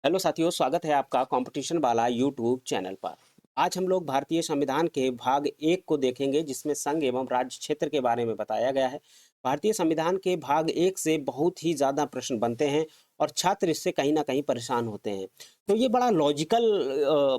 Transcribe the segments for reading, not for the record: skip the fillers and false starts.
Hello साथियों, स्वागत है आपका कंपटीशन वाला यूट्यूब चैनल पर। आज हम लोग भारतीय संविधान के भाग एक को देखेंगे, जिसमें संघ एवं राज्य क्षेत्र के बारे में बताया गया है। भारतीय संविधान के भाग एक से बहुत ही ज़्यादा प्रश्न बनते हैं और छात्र इससे कहीं ना कहीं परेशान होते हैं। तो ये बड़ा लॉजिकल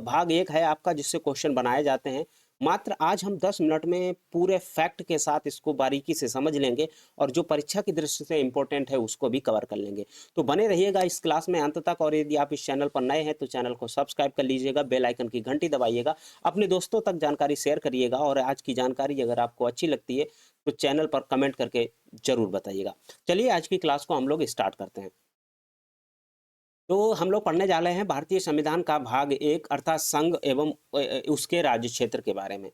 भाग एक है आपका, जिससे क्वेश्चन बनाए जाते हैं। मात्र आज हम 10 मिनट में पूरे फैक्ट के साथ इसको बारीकी से समझ लेंगे और जो परीक्षा की दृष्टि से इम्पोर्टेंट है उसको भी कवर कर लेंगे। तो बने रहिएगा इस क्लास में अंत तक, और यदि आप इस चैनल पर नए हैं तो चैनल को सब्सक्राइब कर लीजिएगा, बेल आइकन की घंटी दबाइएगा, अपने दोस्तों तक जानकारी शेयर करिएगा और आज की जानकारी अगर आपको अच्छी लगती है तो चैनल पर कमेंट करके जरूर बताइएगा। चलिए आज की क्लास को हम लोग स्टार्ट करते हैं। तो हम लोग पढ़ने जा रहे हैं भारतीय संविधान का भाग एक, अर्थात संघ एवं उसके राज्य क्षेत्र के बारे में।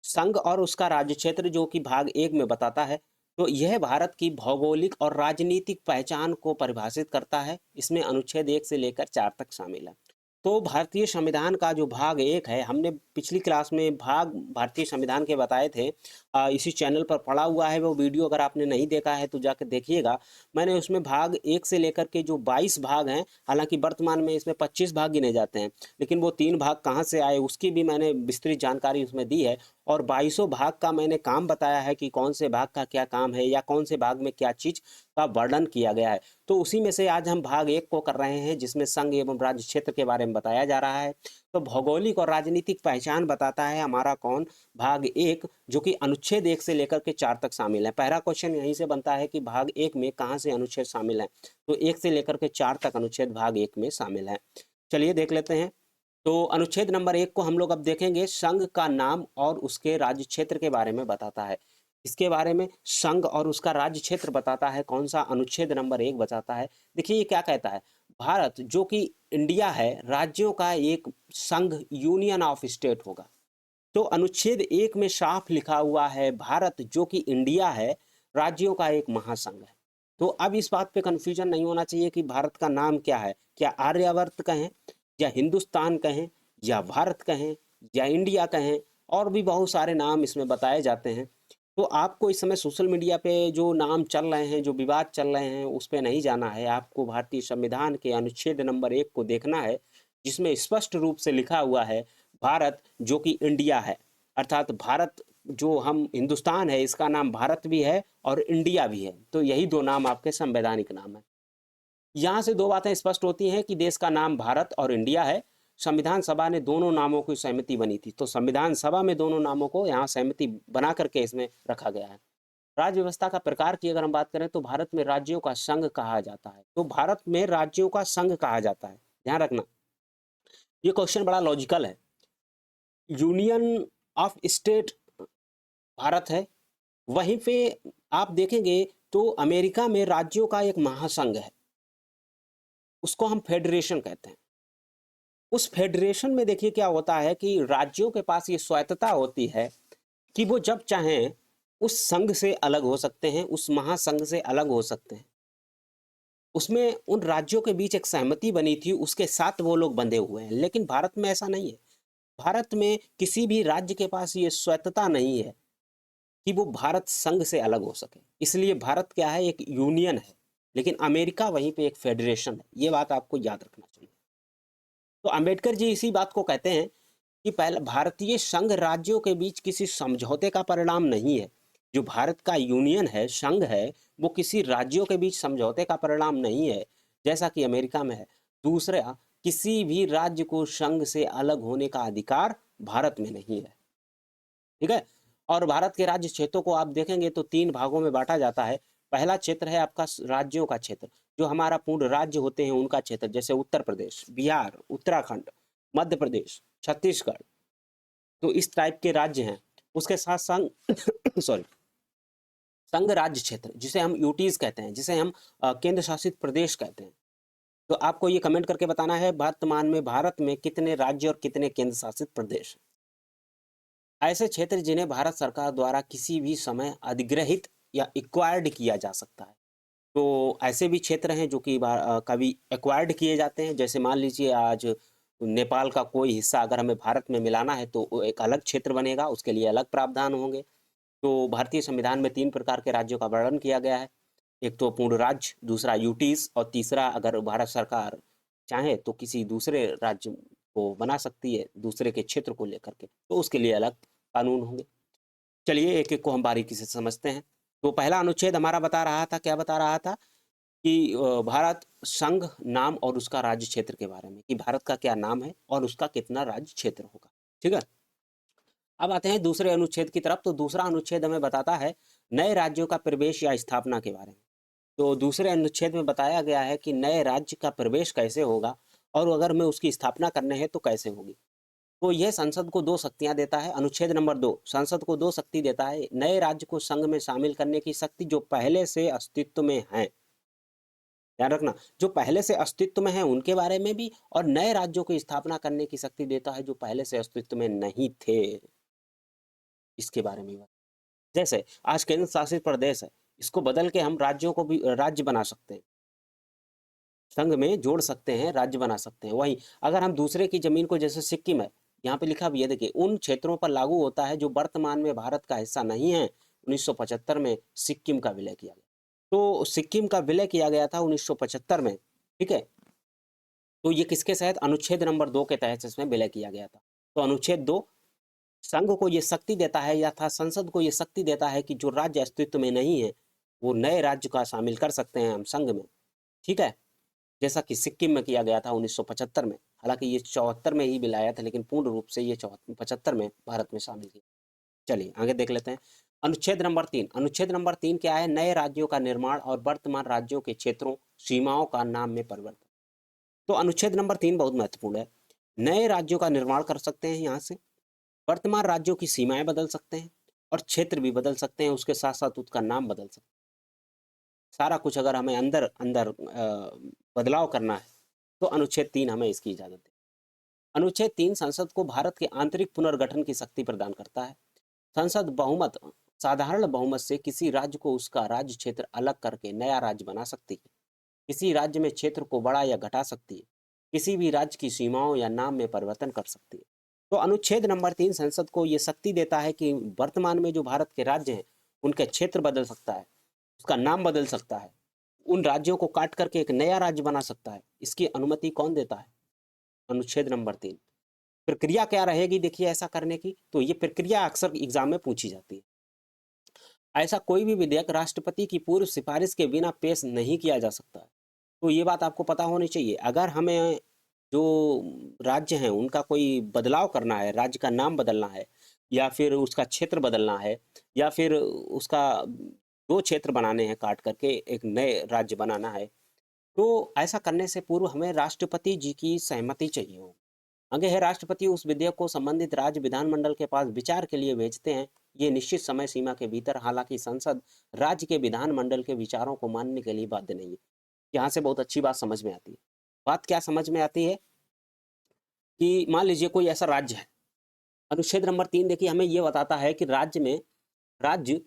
संघ और उसका राज्य क्षेत्र जो कि भाग एक में बताता है, तो यह भारत की भौगोलिक और राजनीतिक पहचान को परिभाषित करता है। इसमें अनुच्छेद एक से लेकर चार तक शामिल है। तो भारतीय संविधान का जो भाग एक है, हमने पिछली क्लास में भाग भारतीय संविधान के बताए थे। इसी चैनल पर पड़ा हुआ है वो वीडियो, अगर आपने नहीं देखा है तो जाकर देखिएगा। मैंने उसमें भाग एक से लेकर के जो 22 भाग हैं, हालांकि वर्तमान में इसमें 25 भाग गिने जाते हैं, लेकिन वो 3 भाग कहाँ से आए उसकी भी मैंने विस्तृत जानकारी उसमें दी है। और 22 भाग का मैंने काम बताया है कि कौन से भाग का क्या काम है या कौन से भाग में क्या चीज का वर्णन किया गया है। तो उसी में से आज हम भाग एक को कर रहे हैं, जिसमें संघ एवं राज्य क्षेत्र के बारे में बताया जा रहा है। तो भौगोलिक और राजनीतिक पहचान बताता है हमारा कौन, भाग एक, जो कि अनुच्छेद एक से लेकर के चार तक शामिल है। पहला क्वेश्चन यहीं से बनता है कि भाग एक में कहाँ से अनुच्छेद शामिल है, तो एक से लेकर के चार तक अनुच्छेद भाग एक में शामिल है। चलिए देख लेते हैं। तो अनुच्छेद नंबर एक को हम लोग अब देखेंगे। संघ का नाम और उसके राज्य क्षेत्र के बारे में बताता है। इसके बारे में संघ और उसका राज्य क्षेत्र बताता है कौन सा, अनुच्छेद नंबर एक बताता है। देखिए ये क्या कहता है, भारत जो कि इंडिया है, राज्यों का एक संघ, यूनियन ऑफ स्टेट होगा। तो अनुच्छेद एक में साफ लिखा हुआ है भारत जो कि इंडिया है, राज्यों का एक महासंघ है। तो अब इस बात पे कंफ्यूजन नहीं होना चाहिए कि भारत का नाम क्या है, क्या आर्यावर्त कहें या हिंदुस्तान कहें या भारत कहें या इंडिया कहें, और भी बहुत सारे नाम इसमें बताए जाते हैं। तो आपको इस समय सोशल मीडिया पे जो नाम चल रहे हैं, जो विवाद चल रहे हैं, उस पे नहीं जाना है। आपको भारतीय संविधान के अनुच्छेद नंबर एक को देखना है, जिसमें स्पष्ट रूप से लिखा हुआ है भारत जो कि इंडिया है, अर्थात भारत जो हम हिंदुस्तान है इसका नाम भारत भी है और इंडिया भी है। तो यही दो नाम आपके संवैधानिक नाम है। यहाँ से दो बातें स्पष्ट होती हैं कि देश का नाम भारत और इंडिया है। संविधान सभा ने दोनों नामों की सहमति बनी थी, तो संविधान सभा में दोनों नामों को यहाँ सहमति बना करके इसमें रखा गया है। राज्य व्यवस्था का प्रकार की अगर हम बात करें तो भारत में राज्यों का संघ कहा जाता है। तो भारत में राज्यों का संघ कहा जाता है, ध्यान रखना। ये क्वेश्चन बड़ा लॉजिकल है। यूनियन ऑफ स्टेट भारत है, वहीं पे आप देखेंगे तो अमेरिका में राज्यों का एक महासंघ है, उसको हम फेडरेशन कहते हैं। उस फेडरेशन में देखिए क्या होता है कि राज्यों के पास ये स्वायत्तता होती है कि वो जब चाहें उस संघ से अलग हो सकते हैं, उस महासंघ से अलग हो सकते हैं। उसमें उन राज्यों के बीच एक सहमति बनी थी, उसके साथ वो लोग बंधे हुए हैं। लेकिन भारत में ऐसा नहीं है। भारत में किसी भी राज्य के पास ये स्वायत्तता नहीं है कि वो भारत संघ से अलग हो सके। इसलिए भारत क्या है, एक यूनियन है, लेकिन अमेरिका वहीं पे एक फेडरेशन है। ये बात आपको याद रखना चाहिए। तो अंबेडकर जी इसी बात को कहते हैं कि पहले भारतीय संघ राज्यों के बीच किसी समझौते का परिणाम नहीं है। जो भारत का यूनियन है, संघ है, वो किसी राज्यों के बीच समझौते का परिणाम नहीं है, जैसा कि अमेरिका में है। दूसरा, किसी भी राज्य को संघ से अलग होने का अधिकार भारत में नहीं है, ठीक है। और भारत के राज्य क्षेत्रों को आप देखेंगे तो तीन भागों में बांटा जाता है। पहला क्षेत्र है आपका राज्यों का क्षेत्र, जो हमारा पूर्ण राज्य होते हैं उनका क्षेत्र, जैसे उत्तर प्रदेश, बिहार, उत्तराखंड, मध्य प्रदेश, छत्तीसगढ़। तो इस टाइप के राज्य हैं। उसके साथ संघ सॉरी, संघ राज्य क्षेत्र, जिसे हम यूटीज कहते हैं, जिसे हम केंद्र शासित प्रदेश कहते हैं। तो आपको ये कमेंट करके बताना है वर्तमान में भारत में कितने राज्य और कितने केंद्र शासित प्रदेश हैं। ऐसे क्षेत्र जिन्हें भारत सरकार द्वारा किसी भी समय अधिग्रहित या एक्वायर्ड किया जा सकता है। तो ऐसे भी क्षेत्र हैं जो कि कभी एक्वायर्ड किए जाते हैं। जैसे मान लीजिए आज नेपाल का कोई हिस्सा अगर हमें भारत में मिलाना है तो वो एक अलग क्षेत्र बनेगा, उसके लिए अलग प्रावधान होंगे। तो भारतीय संविधान में तीन प्रकार के राज्यों का वर्णन किया गया है। एक तो पूर्ण राज्य, दूसरा यूटीज और तीसरा अगर भारत सरकार चाहे तो किसी दूसरे राज्य को बना सकती है, दूसरे के क्षेत्र को लेकर के, तो उसके लिए अलग कानून होंगे। चलिए एक-एक को हम बारीकी से समझते हैं। तो पहला अनुच्छेद हमारा बता रहा था, क्या बता रहा था कि भारत संघ नाम और उसका राज्य क्षेत्र के बारे में, कि भारत का क्या नाम है और उसका कितना राज्य क्षेत्र होगा, ठीक है? अब आते हैं दूसरे अनुच्छेद की तरफ। तो दूसरा अनुच्छेद हमें बताता है नए राज्यों का प्रवेश या स्थापना के बारे में। तो दूसरे अनुच्छेद में बताया गया है कि नए राज्य का प्रवेश कैसे होगा और अगर हमें उसकी स्थापना करने हैं तो कैसे होगी। तो यह संसद को 2 शक्तियाँ देता है। अनुच्छेद नंबर 2 संसद को 2 शक्ति देता है, नए राज्य को संघ में शामिल करने की शक्ति जो पहले से अस्तित्व में हैं। ध्यान रखना, जो पहले से अस्तित्व में हैं उनके बारे में भी, और नए राज्यों की स्थापना करने की शक्ति देता है जो पहले से अस्तित्व में नहीं थे, इसके बारे में। जैसे आज केंद्र शासित प्रदेश है, इसको बदल के हम राज्यों को भी राज्य बना सकते हैं, संघ में जोड़ सकते हैं, राज्य बना सकते हैं। वहीं अगर हम दूसरे की जमीन को, जैसे सिक्किम है, यहाँ पे लिखा भी है देखिए, उन क्षेत्रों पर लागू होता है जो वर्तमान में भारत का हिस्सा नहीं है। 1975 में सिक्किम का विलय किया गया। तो सिक्किम का विलय किया गया था 1975 में, ठीक है। तो ये किसके तहत? अनुच्छेद नंबर 2 के तहत इसमें विलय किया गया था। तो अनुच्छेद 2 संघ को ये शक्ति देता है या था संसद को ये शक्ति देता है कि जो राज्य अस्तित्व में नहीं है वो नए राज्य का शामिल कर सकते हैं हम संघ में, ठीक है। जैसा कि सिक्किम में किया गया था 1975 में। हालांकि ये 74 में ही विलाया था, लेकिन पूर्ण रूप से ये 75 में भारत में शामिल किया। चलिए आगे देख लेते हैं। अनुच्छेद नंबर 3। अनुच्छेद नंबर 3 क्या है? नए राज्यों का निर्माण और वर्तमान राज्यों के क्षेत्रों सीमाओं का नाम में परिवर्तन। तो अनुच्छेद नंबर 3 बहुत महत्वपूर्ण है। नए राज्यों का निर्माण कर सकते हैं यहाँ से, वर्तमान राज्यों की सीमाएं बदल सकते हैं और क्षेत्र भी बदल सकते हैं, उसके साथ साथ उसका नाम बदल सकते हैं। सारा कुछ अगर हमें अंदर अंदर बदलाव करना है तो अनुच्छेद 3 हमें इसकी इजाजत है। अनुच्छेद 3 संसद को भारत के आंतरिक पुनर्गठन की शक्ति प्रदान करता है। संसद बहुमत, साधारण बहुमत से किसी राज्य को उसका राज्य क्षेत्र अलग करके नया राज्य बना सकती है, किसी राज्य में क्षेत्र को बढ़ा या घटा सकती है, किसी भी राज्य की सीमाओं या नाम में परिवर्तन कर सकती है। तो अनुच्छेद नंबर 3 संसद को ये शक्ति देता है कि वर्तमान में जो भारत के राज्य हैं उनके क्षेत्र बदल सकता है, उसका नाम बदल सकता है, उन राज्यों को काट करके एक नया राज्य बना सकता है। इसकी अनुमति कौन देता है? अनुच्छेद नंबर 3। प्रक्रिया क्या रहेगी देखिए ऐसा करने की? तो ये प्रक्रिया अक्सर एग्जाम में पूछी जाती है। ऐसा कोई भी विधेयक राष्ट्रपति की पूर्व सिफारिश के बिना पेश नहीं किया जा सकता है। तो ये बात आपको पता होनी चाहिए। अगर हमें जो राज्य हैं उनका कोई बदलाव करना है, राज्य का नाम बदलना है या फिर उसका क्षेत्र बदलना है या फिर उसका 2 क्षेत्र बनाने हैं काट करके एक नए राज्य बनाना है, तो ऐसा करने से पूर्व हमें राष्ट्रपति जी की सहमति चाहिए हो। आगे है, राष्ट्रपति उस विधेयक को संबंधित राज्य विधानमंडल के पास विचार के लिए भेजते हैं। ये निश्चित समय सीमा के भीतर, हालांकि संसद राज्य के विधानमंडल के विचारों को मानने के लिए बाध्य नहीं है। यहाँ से बहुत अच्छी बात समझ में आती है। बात क्या समझ में आती है कि मान लीजिए कोई ऐसा राज्य है, अनुच्छेद नंबर 3 देखिए हमें ये बताता है कि राज्य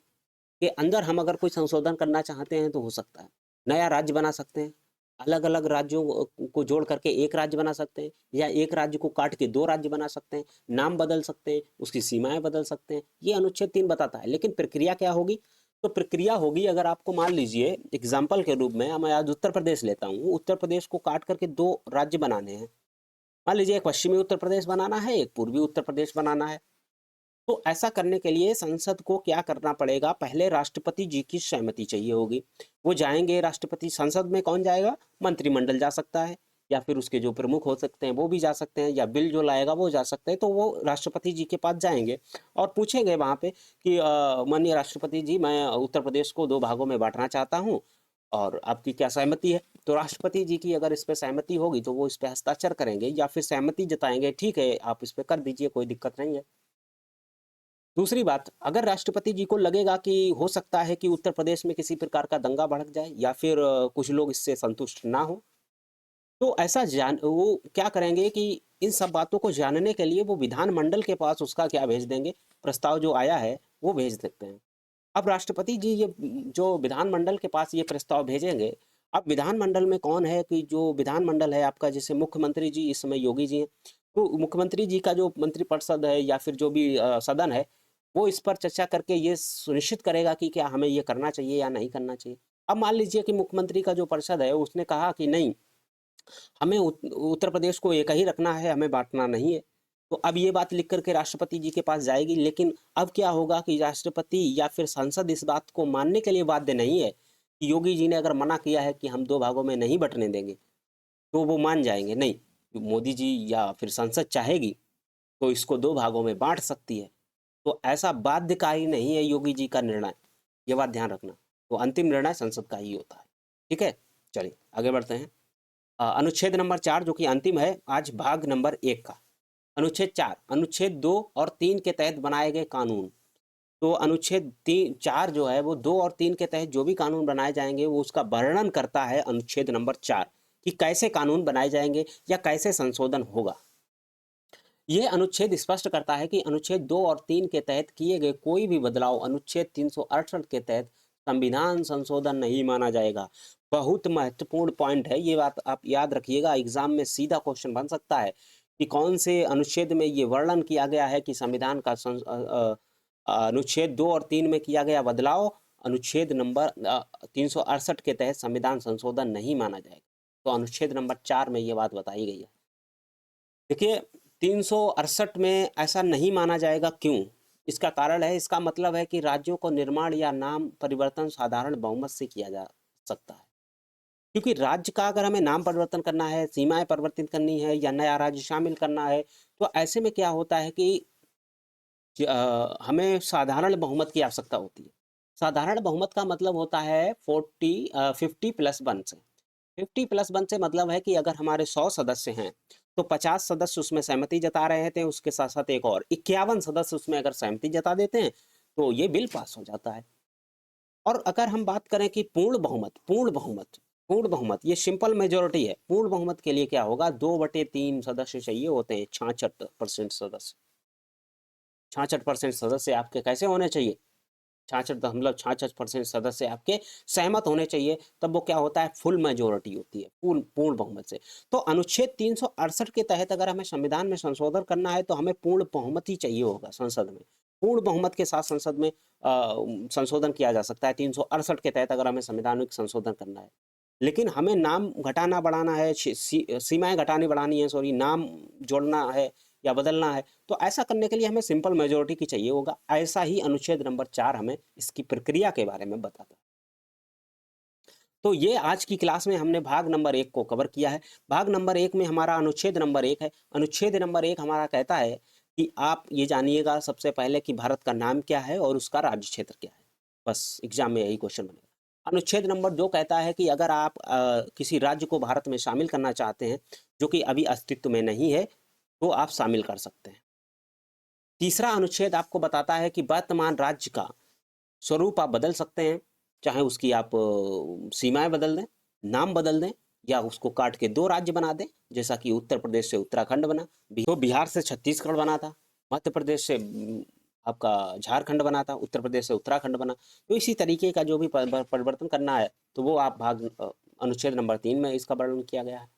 के अंदर हम अगर कोई संशोधन करना चाहते हैं तो हो सकता है। नया राज्य बना सकते हैं, अलग अलग राज्यों को जोड़ करके एक राज्य बना सकते हैं, या एक राज्य को काट के 2 राज्य बना सकते हैं, नाम बदल सकते हैं, उसकी सीमाएं बदल सकते हैं। ये अनुच्छेद 3 बताता है। लेकिन प्रक्रिया क्या होगी? तो प्रक्रिया होगी, अगर आपको मान लीजिए एग्जाम्पल के रूप में मैं आज उत्तर प्रदेश लेता हूँ, उत्तर प्रदेश को काट करके 2 राज्य बनाने हैं। मान लीजिए एक पश्चिमी उत्तर प्रदेश बनाना है, एक पूर्वी उत्तर प्रदेश बनाना है। तो ऐसा करने के लिए संसद को क्या करना पड़ेगा? पहले राष्ट्रपति जी की सहमति चाहिए होगी। वो जाएंगे राष्ट्रपति, संसद में कौन जाएगा? मंत्रिमंडल जा सकता है, या फिर उसके जो प्रमुख हो सकते हैं वो भी जा सकते हैं, या बिल जो लाएगा वो जा सकते हैं। तो वो राष्ट्रपति जी के पास जाएंगे और पूछेंगे वहाँ पे कि माननीय राष्ट्रपति जी, मैं उत्तर प्रदेश को 2 भागों में बांटना चाहता हूँ और आपकी क्या सहमति है? तो राष्ट्रपति जी की अगर इस पे सहमति होगी तो वो इस पे हस्ताक्षर करेंगे या फिर सहमति जताएंगे, ठीक है आप इस पे कर दीजिए, कोई दिक्कत नहीं है। दूसरी बात, अगर राष्ट्रपति जी को लगेगा कि हो सकता है कि उत्तर प्रदेश में किसी प्रकार का दंगा भड़क जाए या फिर कुछ लोग इससे संतुष्ट ना हो, तो ऐसा जान वो क्या करेंगे कि इन सब बातों को जानने के लिए वो विधानमंडल के पास उसका क्या भेज देंगे? प्रस्ताव जो आया है वो भेज देते हैं। अब राष्ट्रपति जी ये जो विधानमंडल के पास ये प्रस्ताव भेजेंगे, अब विधानमंडल में कौन है कि जो विधानमंडल है आपका, जैसे मुख्यमंत्री जी इस समय योगी जी हैं, तो मुख्यमंत्री जी का जो मंत्रिपरिषद है या फिर जो भी सदन है, वो इस पर चर्चा करके ये सुनिश्चित करेगा कि क्या हमें ये करना चाहिए या नहीं करना चाहिए। अब मान लीजिए कि मुख्यमंत्री का जो परिषद है उसने कहा कि नहीं, हमें उत्तर प्रदेश को एक ही रखना है, हमें बांटना नहीं है। तो अब ये बात लिख करके राष्ट्रपति जी के पास जाएगी, लेकिन अब क्या होगा कि राष्ट्रपति या फिर संसद इस बात को मानने के लिए बाध्य नहीं है कि योगी जी ने अगर मना किया है कि हम दो भागों में नहीं बंटने देंगे, तो वो मान जाएंगे नहीं। मोदी जी या फिर संसद चाहेगी तो इसको दो भागों में बांट सकती है। तो ऐसा बाध्यकारी नहीं है योगी जी का निर्णय, ये बात ध्यान रखना। तो अंतिम निर्णय संसद का ही होता है। ठीक है, चलिए आगे बढ़ते हैं। अनुच्छेद नंबर 4 जो कि अंतिम है आज भाग नंबर 1 का। अनुच्छेद 4, अनुच्छेद 2 और 3 के तहत बनाए गए कानून। तो अनुच्छेद 4 जो है वो 2 और 3 के तहत जो भी कानून बनाए जाएंगे वो उसका वर्णन करता है अनुच्छेद नंबर 4 कि कैसे कानून बनाए जाएंगे या कैसे संशोधन होगा। यह अनुच्छेद स्पष्ट करता है कि अनुच्छेद 2 और 3 के तहत किए गए कोई भी बदलाव अनुच्छेद 368 के तहत संविधान संशोधन नहीं माना जाएगा। बहुत महत्वपूर्ण पॉइंट है, ये बात आप याद रखिएगा, एग्जाम में सीधा क्वेश्चन बन सकता है कि कौन से अनुच्छेद में ये वर्णन किया गया है कि संविधान का अनुच्छेद 2 और 3 में किया गया बदलाव अनुच्छेद नंबर 368 के तहत संविधान संशोधन नहीं माना जाएगा। तो अनुच्छेद नंबर 4 में ये बात बताई गई है। देखिए 368 में ऐसा नहीं माना जाएगा, क्यों? इसका कारण है, इसका मतलब है कि राज्यों को निर्माण या नाम परिवर्तन साधारण बहुमत से किया जा सकता है। क्योंकि राज्य का अगर हमें नाम परिवर्तन करना है, सीमाएं परिवर्तित करनी है या नया राज्य शामिल करना है, तो ऐसे में क्या होता है कि हमें साधारण बहुमत की आवश्यकता होती है। साधारण बहुमत का मतलब होता है 50 प्लस 1 से। 50 प्लस 1 से मतलब है कि अगर हमारे 100 सदस्य हैं तो 50 सदस्य उसमें सहमति जता रहे थे, उसके साथ साथ एक और 51 सदस्य उसमें अगर सहमति जता देते हैं तो ये बिल पास हो जाता है। और अगर हम बात करें कि पूर्ण बहुमत ये सिंपल मेजोरिटी है। पूर्ण बहुमत के लिए क्या होगा, 2/3 सदस्य चाहिए होते हैं। 66% सदस्य, 66% सदस्य आपके कैसे होने चाहिए, 66% सदस्य आपके सहमत होने चाहिए, तब वो क्या होता है, फुल मेजोरिटी होती है, पूर्ण पूर्ण बहुमत से। तो अनुच्छेद 368 के तहत अगर हमें संविधान में संशोधन करना है तो हमें पूर्ण बहुमत ही चाहिए होगा संसद में। पूर्ण बहुमत के साथ संसद में संशोधन किया जा सकता है 368 के तहत अगर हमें संविधान में संशोधन करना है। लेकिन हमें नाम घटाना बढ़ाना है, सीमाएं घटानी बढ़ानी है, सॉरी, नाम जोड़ना है या बदलना है, तो ऐसा करने के लिए हमें सिंपल मेजोरिटी की चाहिए होगा। ऐसा ही अनुच्छेद नंबर 4 हमें इसकी प्रक्रिया के बारे में बताता है। तो ये आज की क्लास में हमने भाग नंबर 1 को कवर किया है। भाग नंबर 1 में हमारा अनुच्छेद नंबर 1 है। अनुच्छेद नंबर 1 हमारा कहता है कि आप ये जानिएगा सबसे पहले कि भारत का नाम क्या है और उसका राज्य क्षेत्र क्या है। बस एग्जाम में यही क्वेश्चन बनेगा। अनुच्छेद नंबर 2 कहता है कि अगर आप किसी राज्य को भारत में शामिल करना चाहते हैं जो कि अभी अस्तित्व में नहीं है, तो आप शामिल कर सकते हैं। तीसरा अनुच्छेद आपको बताता है कि वर्तमान राज्य का स्वरूप आप बदल सकते हैं, चाहे उसकी आप सीमाएं बदल दें, नाम बदल दें, या उसको काट के 2 राज्य बना दें, जैसा कि उत्तर प्रदेश से उत्तराखंड बना, तो बिहार से छत्तीसगढ़ बना था, मध्य प्रदेश से आपका झारखंड बना था, उत्तर प्रदेश से उत्तराखंड बना। तो इसी तरीके का जो भी परिवर्तन करना है तो वो आप अनुच्छेद नंबर 3 में इसका वर्णन किया गया है।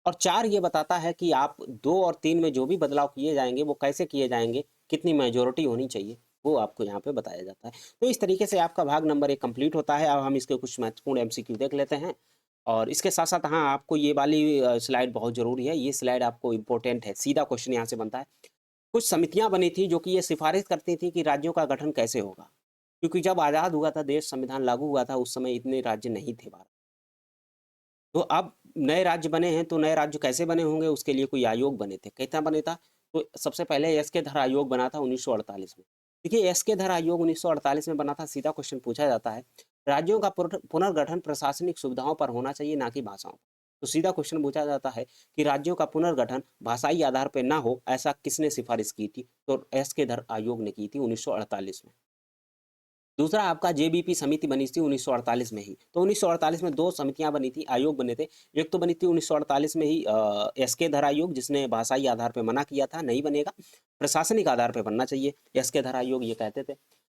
और 4 ये बताता है कि आप 2 और 3 में जो भी बदलाव किए जाएंगे वो कैसे किए जाएंगे, कितनी मेजोरिटी होनी चाहिए, वो आपको यहाँ पे बताया जाता है। तो इस तरीके से आपका भाग नंबर 1 कंप्लीट होता है। अब हम इसके कुछ महत्वपूर्ण एमसीक्यू देख लेते हैं। और इसके साथ साथ हाँ, आपको ये वाली स्लाइड बहुत ज़रूरी है। ये स्लाइड आपको इम्पोर्टेंट है, सीधा क्वेश्चन यहाँ से बनता है। कुछ समितियाँ बनी थी जो कि ये सिफारिश करती थी कि राज्यों का गठन कैसे होगा, क्योंकि जब आज़ाद हुआ था देश, संविधान लागू हुआ था, उस समय इतने राज्य नहीं थे भारत। तो अब नए राज्य बने हैं, तो नए राज्य कैसे बने होंगे, उसके लिए कोई आयोग बने थे। कितना बने था, तो सबसे पहले एस के धर आयोग बना था 1948 में। देखिए एस के धर आयोग 1948 में बना था। सीधा क्वेश्चन पूछा जाता है, राज्यों का पुनर्गठन प्रशासनिक सुविधाओं पर होना चाहिए, ना कि भाषाओं पर। तो सीधा क्वेश्चन पूछा जाता है कि राज्यों का पुनर्गठन भाषाई आधार पर ना हो, ऐसा किसने सिफारिश की थी, तो एस के धर आयोग ने की थी 1948 में। दूसरा आपका जेबीपी समिति बनी थी 1948 में ही। तो 1948 में 2 समितियां बनी थी, आयोग बने थे। एक तो बनी थी 1948 में ही एस के धर आयोग, जिसने भाषाई आधार पर मना किया था, नहीं बनेगा, प्रशासनिक आधार पर बनना चाहिए, एस के धर आयोग ये कहते थे।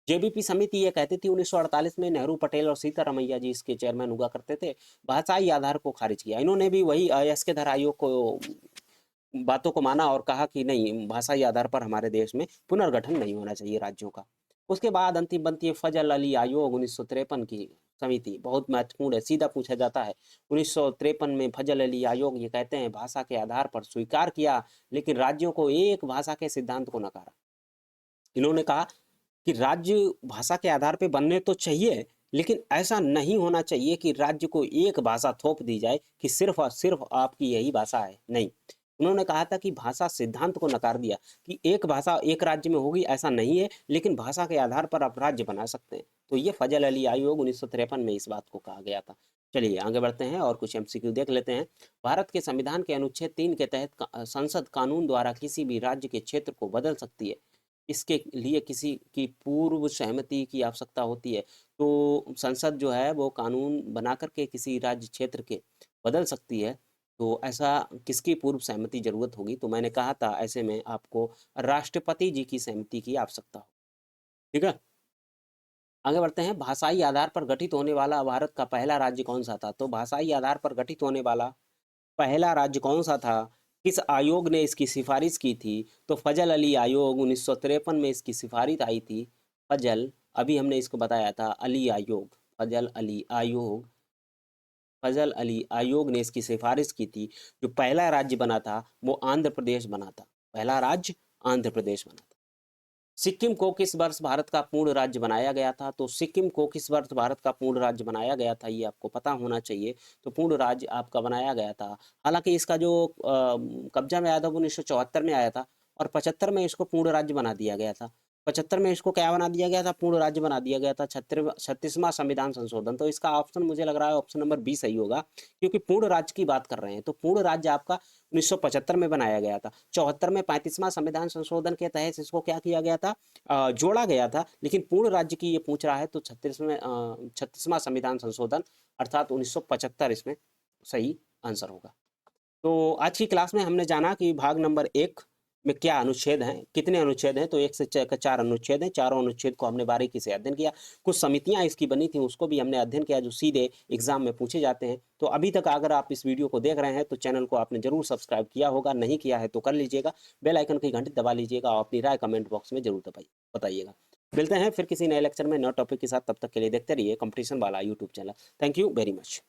जेबीपी समिति ये कहती थी 1948 में, नेहरू, पटेल और सीतारमैया जी इसके चेयरमैन हुआ करते थे, भाषाई आधार को खारिज किया। इन्होंने भी वही एस के धर आयोग को बातों को माना और कहा कि नहीं, भाषाई आधार पर हमारे देश में पुनर्गठन नहीं होना चाहिए राज्यों का। उसके बाद अंतिम बनती है फजल अली आयोग 1953 की समिति, बहुत महत्वपूर्ण है, सीधा पूछा जाता है। 1953 में फजल अली आयोग ये कहते हैं भाषा के आधार पर स्वीकार किया, लेकिन राज्यों को एक भाषा के सिद्धांत को नकारा। इन्होंने कहा कि राज्य भाषा के आधार पे बनने तो चाहिए, लेकिन ऐसा नहीं होना चाहिए कि राज्य को एक भाषा थोप दी जाए कि सिर्फ और सिर्फ आपकी यही भाषा है, नहीं। उन्होंने कहा था कि भाषा सिद्धांत को नकार दिया कि एक भाषा एक राज्य में होगी, ऐसा नहीं है, लेकिन भाषा के आधार पर आप राज्य बना सकते हैं। तो ये फजल अली आयोग 1953 में इस बात को कहा गया था। चलिए आगे बढ़ते हैं और कुछ एमसीक्यू देख लेते हैं। भारत के संविधान के अनुच्छेद 3 के तहत संसद कानून द्वारा किसी भी राज्य के क्षेत्र को बदल सकती है। इसके लिए किसी की पूर्व सहमति की आवश्यकता होती है। तो संसद जो है वो कानून बना करके किसी राज्य क्षेत्र के बदल सकती है। तो ऐसा किसकी पूर्व सहमति जरूरत होगी? तो मैंने कहा था ऐसे में आपको राष्ट्रपति जी की सहमति की आवश्यकता हो। ठीक है, आगे बढ़ते हैं। भाषाई आधार पर गठित होने वाला भारत का पहला राज्य कौन सा था? तो भाषाई आधार पर गठित होने वाला पहला राज्य कौन सा था? किस आयोग ने इसकी सिफारिश की थी? तो फजल अली आयोग 1953 में इसकी सिफारिश आई थी। फजल, अभी हमने इसको बताया था, अली आयोग, फजल अली आयोग ने इसकी सिफारिश की थी। जो पहला राज्य बना था वो आंध्र प्रदेश बना था। पहला राज्य आंध्र प्रदेश बना था। सिक्किम को किस वर्ष भारत का पूर्ण राज्य बनाया गया था? तो सिक्किम को किस वर्ष भारत का पूर्ण राज्य बनाया गया था, ये आपको पता होना चाहिए। तो पूर्ण राज्य आपका बनाया गया था। हालांकि इसका जो कब्जा में आया था वो 1974 में आया था, और 75 में इसको पूर्ण राज्य बना दिया गया था। 75 में इसको क्या बना दिया गया था? पूर्ण राज्य बना दिया गया था। 36वां संविधान संशोधन। तो इसका ऑप्शन मुझे लग रहा है ऑप्शन नंबर बी सही होगा, क्योंकि पूर्ण राज्य की बात कर रहे हैं। तो पूर्ण राज्य आपका 1975 में बनाया गया था। 74 में 35वां संविधान संशोधन के तहत इसको क्या किया गया था? जोड़ा गया था। लेकिन पूर्ण राज्य की ये पूछ रहा है, तो 36वां संविधान संशोधन अर्थात 1975 इसमें सही आंसर होगा। तो आज की क्लास में हमने जाना कि भाग नंबर 1 में क्या अनुच्छेद हैं, कितने अनुच्छेद हैं। तो 1 से 4 अनुच्छेद हैं। चारों अनुच्छेद को हमने बारीकी से अध्ययन किया। कुछ समितियां इसकी बनी थी, उसको भी हमने अध्ययन किया, जो सीधे एग्जाम में पूछे जाते हैं। तो अभी तक अगर आप इस वीडियो को देख रहे हैं तो चैनल को आपने जरूर सब्सक्राइब किया होगा, नहीं किया है तो कर लीजिएगा। बेल आइकन की घंटी दबा लीजिएगा और अपनी राय कमेंट बॉक्स में जरूर बताइएगा। मिलते हैं फिर किसी नए लेक्चर में नए टॉपिक के साथ। तब तक के लिए देखते रहिए कंपटीशन वाला YouTube channel. Thank you very much.